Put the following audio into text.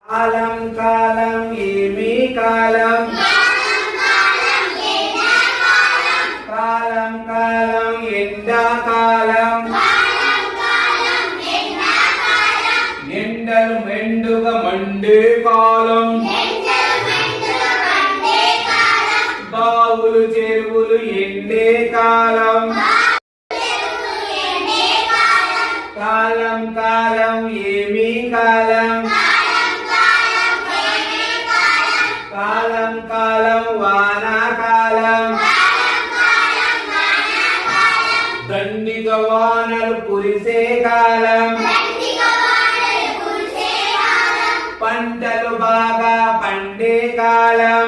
కాలం కాలం ఏమి కాలం, కాలం కాలం ఎండాకాలం, ఎండలు మెండుగా మండే కాలం, బావులు చెరువులు ఎండే కాలం, కాలం కాలం ఏమి కాలం, కాలం కాలం వానాకాలం, దండిగా వానలు కురిసే కాలం, పంటలు బాగా పండే కాలం,